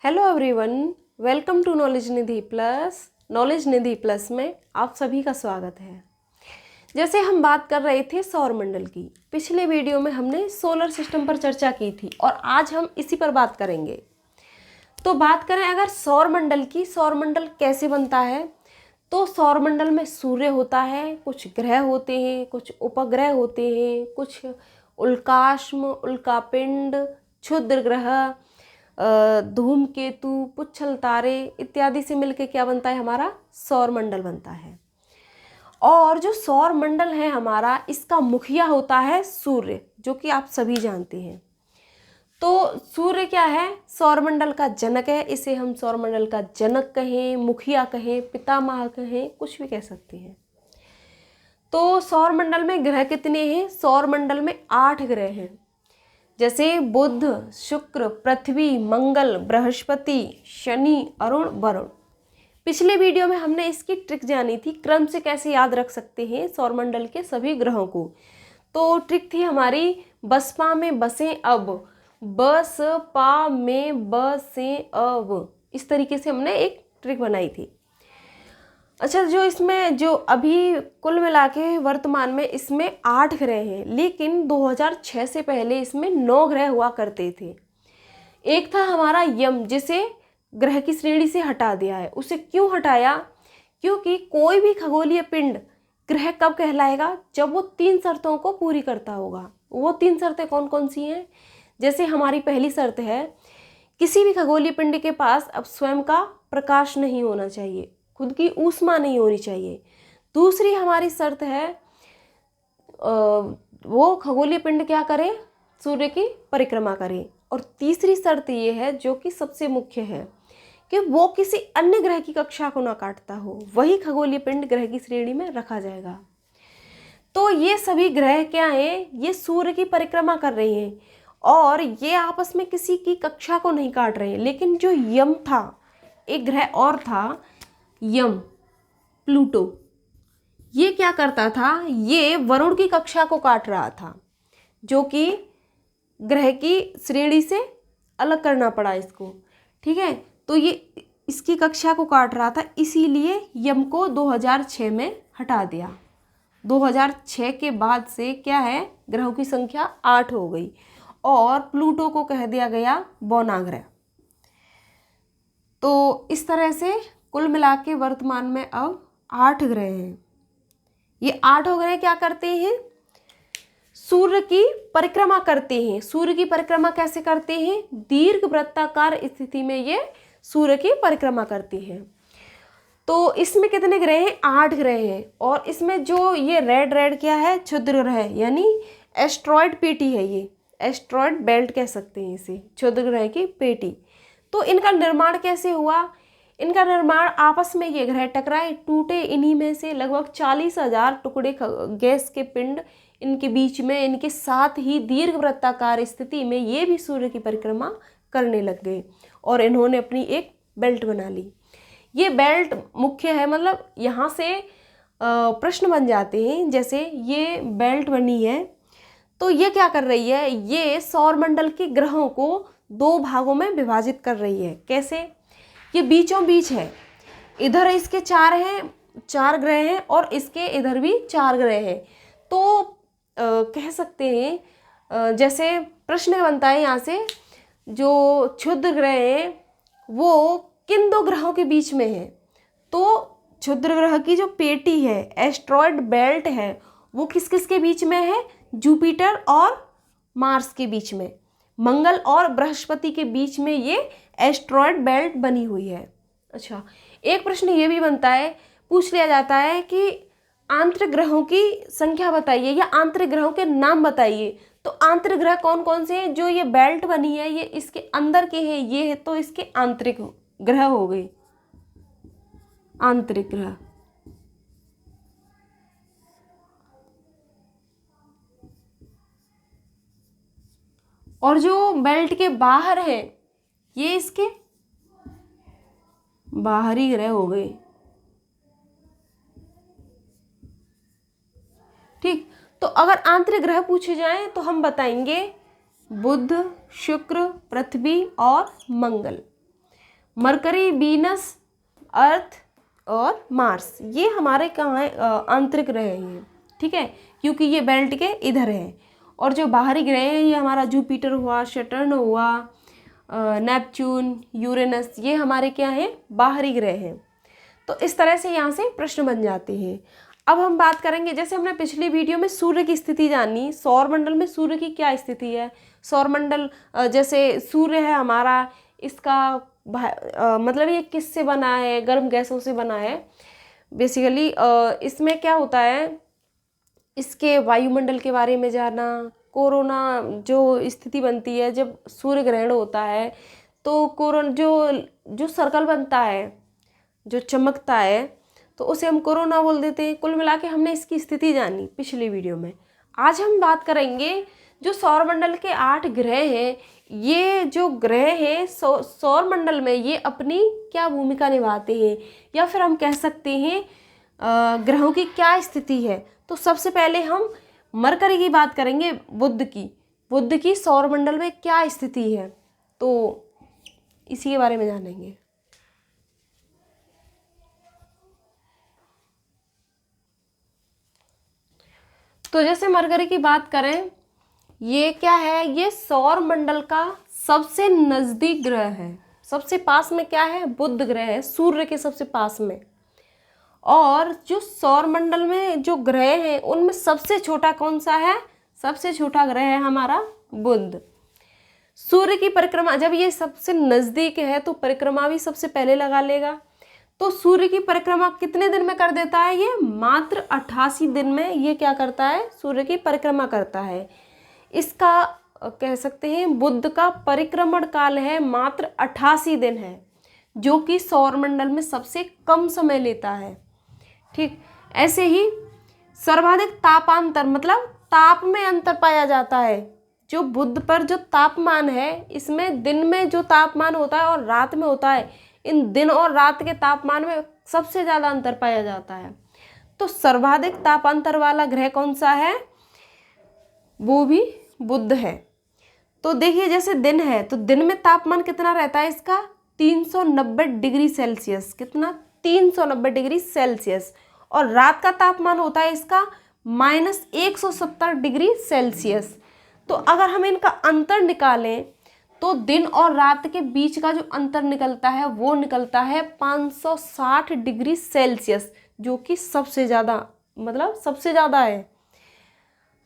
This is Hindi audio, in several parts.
Hello everyone, welcome to knowledge Nidhi plus. Knowledge Nidhi plus में आप सभी का स्वागत है। जैसे हम बात कर रहे थे सौरमंडल की, पिछले वीडियो में हमने सोलर सिस्टम पर चर्चा की थी और आज हम इसी पर बात करेंगे। तो बात करें अगर सौरमंडल की, सौरमंडल कैसे बनता है, तो सौरमंडल में सूर्य होता है, कुछ ग्रह होते हैं, कुछ उपग्रह होते हैं, कुछ उल्काश्म, उल्कापिंड, क्षुद्र ग्रह, धूमकेतु, पुच्छल तारे इत्यादि से मिलके क्या बनता है, हमारा सौरमंडल बनता है। और जो सौरमंडल है हमारा, इसका मुखिया होता है सूर्य, जो कि आप सभी जानते हैं। तो सूर्य क्या है, सौरमंडल का जनक है। इसे हम सौरमंडल का जनक कहें, मुखिया कहें, पितामह कहें, कुछ भी कह सकते हैं। तो सौरमंडल में ग्रह कितने हैं? सौरमंडल में 8 ग्रह हैं, जैसे बुध, शुक्र, पृथ्वी, मंगल, बृहस्पति, शनि, अरुण, वरुण। पिछले वीडियो में हमने इसकी ट्रिक जानी थी, क्रम से कैसे याद रख सकते हैं सौरमंडल के सभी ग्रहों को। तो ट्रिक थी हमारी, बसपा में बसें अब, बस पा में बसें अब, इस तरीके से हमने एक ट्रिक बनाई थी। अच्छा, जो इसमें जो अभी कुल मिला के वर्तमान में इसमें 8 ग्रह हैं, लेकिन 2006 से पहले इसमें 9 ग्रह हुआ करते थे। एक था हमारा यम, जिसे ग्रह की श्रेणी से हटा दिया है। उसे क्यों हटाया? क्योंकि कोई भी खगोलीय पिंड ग्रह कब कहलाएगा? जब वो 3 शर्तों को पूरी करता होगा। वो 3 शर्तें कौन कौन सी हैं? जैसे हमारी पहली शर्त है, किसी भी खगोलीय पिंड के पास अब स्वयं का प्रकाश नहीं होना चाहिए, खुद की ऊष्मा नहीं होनी चाहिए। दूसरी हमारी शर्त है, वो खगोलीय पिंड क्या करे? सूर्य की परिक्रमा करे। और तीसरी शर्त ये है, जो कि सबसे मुख्य है, कि वो किसी अन्य ग्रह की कक्षा को ना काटता हो, वही खगोलीय पिंड ग्रह की श्रेणी में रखा जाएगा। तो ये सभी ग्रह क्या हैं? ये सूर्य की परिक्रमा कर रहे हैं और ये आपस में किसी की कक्षा को नहीं काट रहे हैं। लेकिन जो यम था, एक ग्रह और था यम, प्लूटो, ये क्या करता था? ये वरुण की कक्षा को काट रहा था, जो कि ग्रह की श्रेणी से अलग करना पड़ा इसको। ठीक है, तो ये इसकी कक्षा को काट रहा था, इसीलिए यम को 2006 में हटा दिया। 2006 के बाद से क्या है, ग्रहों की संख्या 8 हो गई और प्लूटो को कह दिया गया बौना ग्रह। तो इस तरह से कुल मिला के वर्तमान में अब 8 ग्रह हैं। ये 8 ग्रह क्या करते हैं? सूर्य की परिक्रमा करते हैं। सूर्य की परिक्रमा कैसे करते हैं? दीर्घ वृत्ताकार स्थिति में ये सूर्य की परिक्रमा करते हैं। तो इसमें कितने ग्रह हैं? 8 ग्रह हैं। और इसमें जो ये रेड रेड क्या है? क्षुद्र ग्रह, यानी एस्ट्रॉयड पेटी है। ये एस्ट्रॉयड बेल्ट कह सकते हैं इसे, क्षुद्र ग्रह की पेटी। तो इनका निर्माण कैसे हुआ? इनका निर्माण, आपस में ये ग्रह टकराए, टूटे, इन्हीं में से लगभग 40,000 टुकड़े गैस के पिंड इनके बीच में, इनके साथ ही दीर्घ वृत्ताकार स्थिति में ये भी सूर्य की परिक्रमा करने लग गए और इन्होंने अपनी एक बेल्ट बना ली। ये बेल्ट मुख्य है, मतलब यहाँ से प्रश्न बन जाते हैं। जैसे ये बेल्ट बनी है, तो ये क्या कर रही है? ये सौरमंडल के ग्रहों को 2 भागों में विभाजित कर रही है। कैसे? ये बीचों बीच है, इधर इसके 4 ग्रह हैं और इसके इधर भी 4 ग्रह हैं। तो कह सकते हैं, जैसे प्रश्न बनता है यहाँ से, जो क्षुद्र ग्रह हैं वो किन 2 ग्रहों के बीच में है? तो क्षुद्र ग्रह की जो पेटी है, एस्ट्रॉयड बेल्ट है, वो किस किस के बीच में है? जुपिटर और मार्स के बीच में, मंगल और बृहस्पति के बीच में ये एस्ट्रॉयड बेल्ट बनी हुई है। अच्छा, एक प्रश्न ये भी बनता है, पूछ लिया जाता है कि आंतरिक ग्रहों की संख्या बताइए या आंतरिक ग्रहों के नाम बताइए। तो आंतरिक ग्रह कौन कौन से हैं? जो ये बेल्ट बनी है ये इसके अंदर के हैं, ये है तो इसके आंतरिक ग्रह हो गए, आंतरिक ग्रह। और जो बेल्ट के बाहर है, ये इसके बाहरी ग्रह हो गए। ठीक, तो अगर आंतरिक ग्रह पूछे जाएं तो हम बताएंगे बुध, शुक्र, पृथ्वी और मंगल। मरकरी, वीनस, अर्थ और मार्स, ये हमारे कहाँ है, आंतरिक ग्रह हैं, ठीक है, क्योंकि ये बेल्ट के इधर है। और जो बाहरी ग्रह हैं ये हमारा जुपिटर हुआ, सैटर्न हुआ, नेपच्यून, यूरेनस, ये हमारे क्या हैं, बाहरी ग्रह हैं। तो इस तरह से यहाँ से प्रश्न बन जाते हैं। अब हम बात करेंगे, जैसे हमने पिछली वीडियो में सूर्य की स्थिति जानी, सौरमंडल में सूर्य की क्या स्थिति है। सौरमंडल जैसे सूर्य है हमारा, इसका मतलब ये किससे बना है, गर्म गैसों से बना है बेसिकली। इसमें क्या होता है, इसके वायुमंडल के बारे में जाना, कोरोना जो स्थिति बनती है जब सूर्य ग्रहण होता है, तो कोरोना जो सर्कल बनता है, जो चमकता है, तो उसे हम कोरोना बोल देते हैं। कुल मिला के हमने इसकी स्थिति जानी पिछली वीडियो में। आज हम बात करेंगे जो सौरमंडल के 8 ग्रह हैं, ये जो ग्रह हैं सौरमंडल में, ये अपनी क्या भूमिका निभाते हैं, या फिर हम कह सकते हैं ग्रहों की क्या स्थिति है। तो सबसे पहले हम मरकरी की बात करेंगे, बुध की सौरमंडल में क्या स्थिति है, तो इसी के बारे में जानेंगे। तो जैसे मरकरी की बात करें, ये क्या है, ये सौरमंडल का सबसे नजदीक ग्रह है। सबसे पास में क्या है, बुध ग्रह है, सूर्य के सबसे पास में। और जो सौरमंडल में जो ग्रह हैं उनमें सबसे छोटा कौन सा है, सबसे छोटा ग्रह है हमारा बुध। सूर्य की परिक्रमा, जब ये सबसे नजदीक है तो परिक्रमा भी सबसे पहले लगा लेगा। तो सूर्य की परिक्रमा कितने दिन में कर देता है, ये मात्र 88 दिन में ये क्या करता है, सूर्य की परिक्रमा करता है। इसका कह सकते हैं बुध का परिक्रमण काल है मात्र 88 दिन है, जो कि सौरमंडल में सबसे कम समय लेता है। ठीक, ऐसे ही सर्वाधिक तापांतर, मतलब ताप में अंतर पाया जाता है। जो बुध पर जो तापमान है, इसमें दिन में जो तापमान होता है और रात में होता है, इन दिन और रात के तापमान में सबसे ज़्यादा अंतर पाया जाता है। तो सर्वाधिक तापांतर वाला ग्रह कौन सा है, वो भी बुध है। तो देखिए जैसे दिन है तो दिन में तापमान कितना रहता है इसका, 390 डिग्री सेल्सियस। कितना, 390 डिग्री सेल्सियस। और रात का तापमान होता है इसका -170 डिग्री सेल्सियस। तो अगर हम इनका अंतर निकालें तो दिन और रात के बीच का जो अंतर निकलता है वो निकलता है 560 डिग्री सेल्सियस, जो कि सबसे ज़्यादा, मतलब सबसे ज़्यादा है।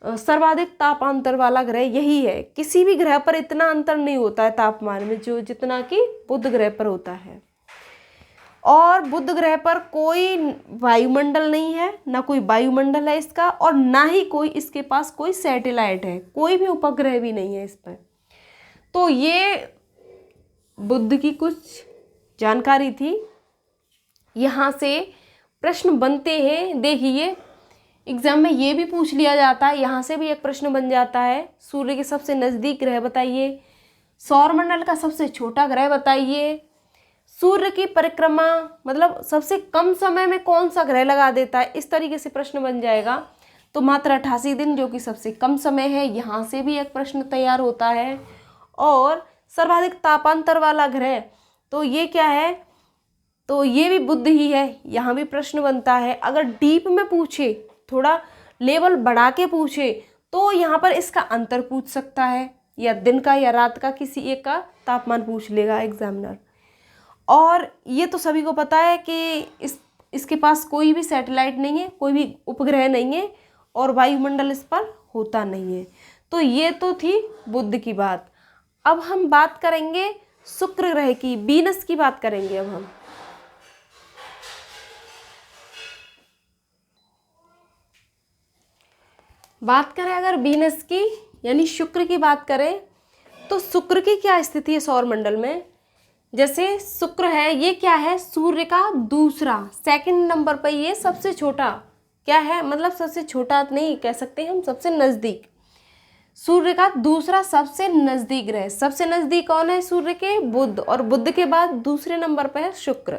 सर्वाधिक तापांतर वाला ग्रह यही है। किसी भी ग्रह पर इतना अंतर नहीं होता है तापमान में जो जितना कि बुध ग्रह पर होता है। और बुध ग्रह पर कोई वायुमंडल नहीं है, ना कोई वायुमंडल है इसका, और ना ही कोई इसके पास कोई सैटेलाइट है, कोई भी उपग्रह भी नहीं है इस पर। तो ये बुध की कुछ जानकारी थी। यहाँ से प्रश्न बनते हैं, देखिए एग्जाम में ये भी पूछ लिया जाता है, यहाँ से भी एक प्रश्न बन जाता है। सूर्य के सबसे नज़दीक ग्रह बताइए, सौरमंडल का सबसे छोटा ग्रह बताइए, सूर्य की परिक्रमा मतलब सबसे कम समय में कौन सा ग्रह लगा देता है, इस तरीके से प्रश्न बन जाएगा। तो मात्र 88 दिन, जो कि सबसे कम समय है, यहाँ से भी एक प्रश्न तैयार होता है। और सर्वाधिक तापांतर वाला ग्रह, तो ये क्या है, तो ये भी बुध ही है, यहाँ भी प्रश्न बनता है। अगर डीप में पूछे, थोड़ा लेवल बढ़ा के पूछे, तो यहाँ पर इसका अंतर पूछ सकता है, या दिन का या रात का किसी एक का तापमान पूछ लेगा एग्जामिनर। और ये तो सभी को पता है कि इसके पास कोई भी सैटेलाइट नहीं है, कोई भी उपग्रह नहीं है, और वायुमंडल इस पर होता नहीं है। तो ये तो थी बुध की बात। अब हम बात करेंगे शुक्र ग्रह की, वीनस की बात करेंगे। अब हम बात करें अगर वीनस की यानी शुक्र की बात करें, तो शुक्र की क्या स्थिति है सौरमंडल में। जैसे शुक्र है, ये क्या है, सूर्य का दूसरा, सेकंड नंबर पर, ये सबसे छोटा क्या है, मतलब सबसे छोटा नहीं कह सकते हम, सबसे नज़दीक, सूर्य का दूसरा सबसे नज़दीक ग्रह। सबसे नज़दीक कौन है सूर्य के, बुध, और बुध के बाद दूसरे नंबर पर है शुक्र।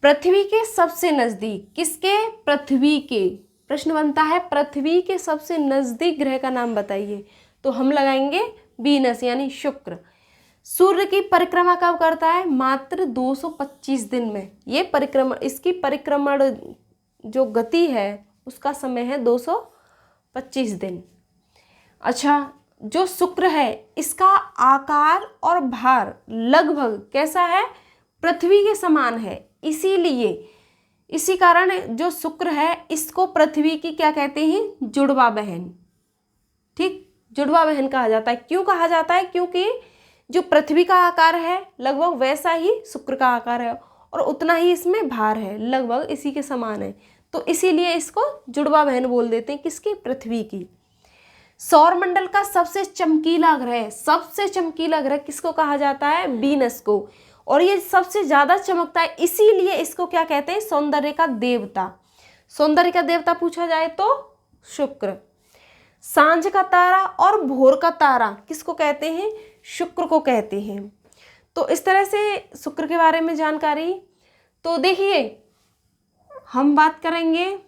पृथ्वी के सबसे नज़दीक, किसके, पृथ्वी के। प्रश्न बनता है पृथ्वी के सबसे नज़दीक ग्रह का नाम बताइए, तो हम लगाएंगे वीनस यानी शुक्र। सूर्य की परिक्रमा कब करता है? मात्र 225 दिन में। ये परिक्रमा, इसकी परिक्रमण जो गति है उसका समय है 225 दिन। अच्छा, जो शुक्र है इसका आकार और भार लगभग कैसा है? पृथ्वी के समान है। इसीलिए इसी कारण जो शुक्र है इसको पृथ्वी की क्या कहते हैं? जुड़वा बहन। ठीक, जुड़वा बहन कहा जाता है। क्यों कहा जाता है? क्योंकि जो पृथ्वी का आकार है लगभग वैसा ही शुक्र का आकार है और उतना ही इसमें भार है, लगभग इसी के समान है, तो इसीलिए इसको जुड़वा बहन बोल देते हैं। किसकी? पृथ्वी की। सौरमंडल का सबसे चमकीला ग्रह, सबसे चमकीला ग्रह किसको कहा जाता है? वीनस को। और ये सबसे ज्यादा चमकता है, इसीलिए इसको क्या कहते हैं? सौंदर्य का देवता। सौंदर्य का देवता पूछा जाए तो शुक्र। सांझ का तारा और भोर का तारा किसको कहते हैं? शुक्र को कहते हैं। तो इस तरह से शुक्र के बारे में जानकारी। तो देखिए, हम बात करेंगे,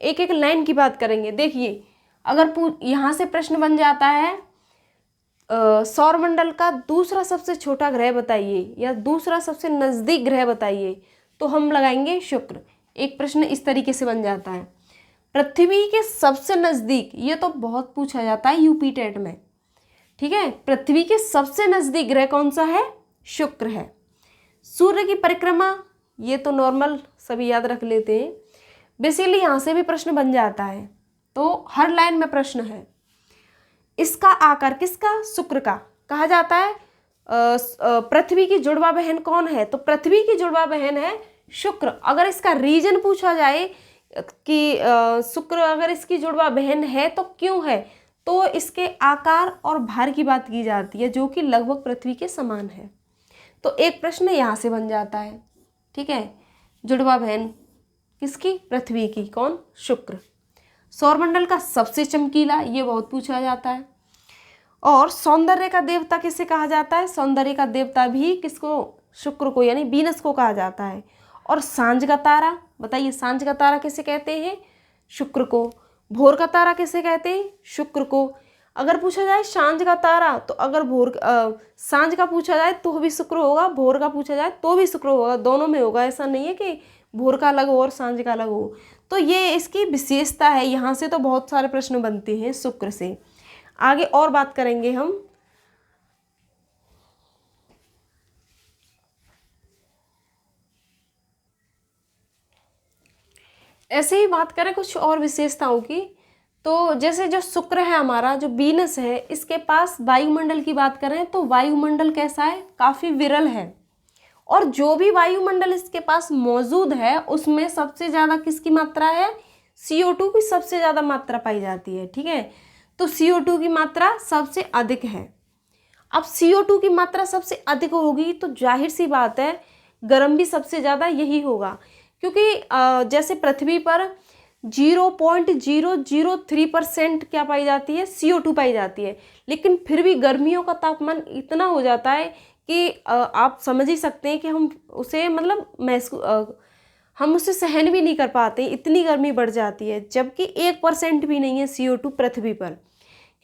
एक एक लाइन की बात करेंगे। देखिए, अगर यहाँ से प्रश्न बन जाता है सौरमंडल का दूसरा सबसे छोटा ग्रह बताइए या दूसरा सबसे नज़दीक ग्रह बताइए, तो हम लगाएंगे शुक्र। एक प्रश्न इस तरीके से बन जाता है। पृथ्वी के सबसे नज़दीक, ये तो बहुत पूछा जाता है यूपी टेट में, ठीक है। पृथ्वी के सबसे नज़दीक ग्रह कौन सा है? शुक्र है। सूर्य की परिक्रमा, ये तो नॉर्मल सभी याद रख लेते हैं। बेसिकली यहाँ से भी प्रश्न बन जाता है, तो हर लाइन में प्रश्न है। इसका आकार किसका? शुक्र का। कहा जाता है पृथ्वी की जुड़वा बहन कौन है? तो पृथ्वी की जुड़वा बहन है शुक्र। अगर इसका रीजन पूछा जाए कि शुक्र अगर इसकी जुड़वा बहन है तो क्यों है, तो इसके आकार और भार की बात की जाती है, जो कि लगभग पृथ्वी के समान है। तो एक प्रश्न यहाँ से बन जाता है, ठीक है। जुड़वा बहन किसकी? पृथ्वी की। कौन? शुक्र। सौरमंडल का सबसे चमकीला, ये बहुत पूछा जाता है। और सौंदर्य का देवता किसे कहा जाता है? सौंदर्य का देवता भी किसको? शुक्र को, यानी वीनस को कहा जाता है। और सांझ का तारा, बताइए सांझ का तारा किसे कहते हैं? शुक्र को। भोर का तारा किसे कहते हैं? शुक्र को। अगर पूछा जाए सांझ का तारा, तो अगर सांझ का पूछा जाए तो भी शुक्र होगा, भोर का पूछा जाए तो भी शुक्र होगा, दोनों में होगा। ऐसा नहीं है कि भोर का अलग हो और सांझ का अलग हो। तो ये इसकी विशेषता है। यहाँ से तो बहुत सारे प्रश्न बनते हैं शुक्र से। आगे और बात करेंगे हम। ऐसे ही बात करें कुछ और विशेषताओं की, तो जैसे जो शुक्र है हमारा, जो वीनस है, इसके पास वायुमंडल की बात करें तो वायुमंडल कैसा है? काफ़ी विरल है। और जो भी वायुमंडल इसके पास मौजूद है उसमें सबसे ज़्यादा किसकी मात्रा है? CO2 की सबसे ज़्यादा मात्रा पाई जाती है, ठीक है। तो CO2 की मात्रा सबसे अधिक है। अब CO2 की मात्रा सबसे अधिक होगी तो जाहिर सी बात है गर्म भी सबसे ज़्यादा यही होगा, क्योंकि जैसे पृथ्वी पर 0.003% क्या पाई जाती है? CO2 पाई जाती है, लेकिन फिर भी गर्मियों का तापमान इतना हो जाता है कि आप समझ ही सकते हैं कि हम उसे मतलब हम उसे सहन भी नहीं कर पाते, इतनी गर्मी बढ़ जाती है। जबकि 1% भी नहीं है CO2 पृथ्वी पर,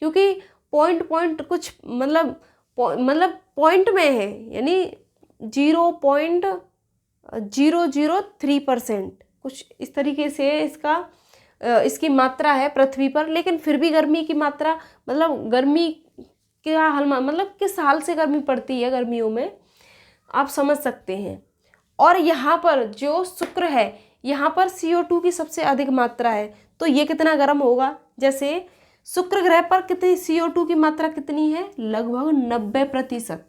क्योंकि पॉइंट कुछ मतलब पॉइंट में है, यानी 0.003% कुछ इस तरीके से इसकी मात्रा है पृथ्वी पर। लेकिन फिर भी गर्मी की मात्रा, मतलब गर्मी क्या हाल, मतलब किस हाल से गर्मी पड़ती है गर्मियों में, आप समझ सकते हैं। और यहाँ पर जो शुक्र है, यहाँ पर CO2 की सबसे अधिक मात्रा है, तो ये कितना गर्म होगा? जैसे शुक्र ग्रह पर कितनी CO2 की मात्रा कितनी है? लगभग 90%।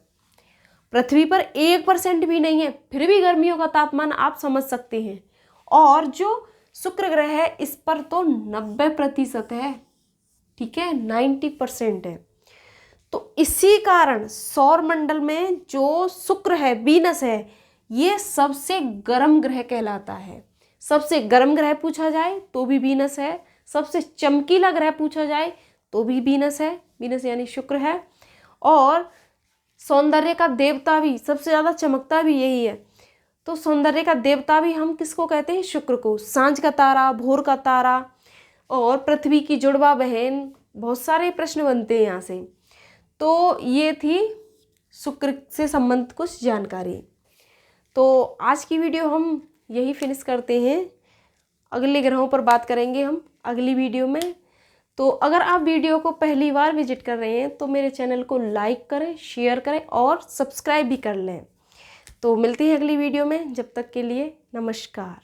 पृथ्वी पर 1% भी नहीं है, फिर भी गर्मियों का तापमान आप समझ सकते हैं। और जो शुक्र ग्रह है इस पर तो 90% है, ठीक है, 90% है। तो इसी कारण सौरमंडल में जो शुक्र है, वीनस है, ये सबसे गर्म ग्रह कहलाता है। सबसे गर्म ग्रह पूछा जाए तो भी वीनस है, सबसे चमकीला ग्रह पूछा जाए तो भी वीनस है, वीनस यानी शुक्र है। और सौंदर्य का देवता भी, सबसे ज़्यादा चमकता भी यही है, तो सौंदर्य का देवता भी हम किसको कहते हैं? शुक्र को। सांझ का तारा, भोर का तारा और पृथ्वी की जुड़वा बहन, बहुत सारे प्रश्न बनते हैं यहाँ से। तो ये थी शुक्र से संबंधित कुछ जानकारी। तो आज की वीडियो हम यही फिनिश करते हैं। अगले ग्रहों पर बात करेंगे हम अगली वीडियो में। तो अगर आप वीडियो को पहली बार विजिट कर रहे हैं तो मेरे चैनल को लाइक करें, शेयर करें और सब्सक्राइब भी कर लें। तो मिलते हैं अगली वीडियो में, जब तक के लिए नमस्कार।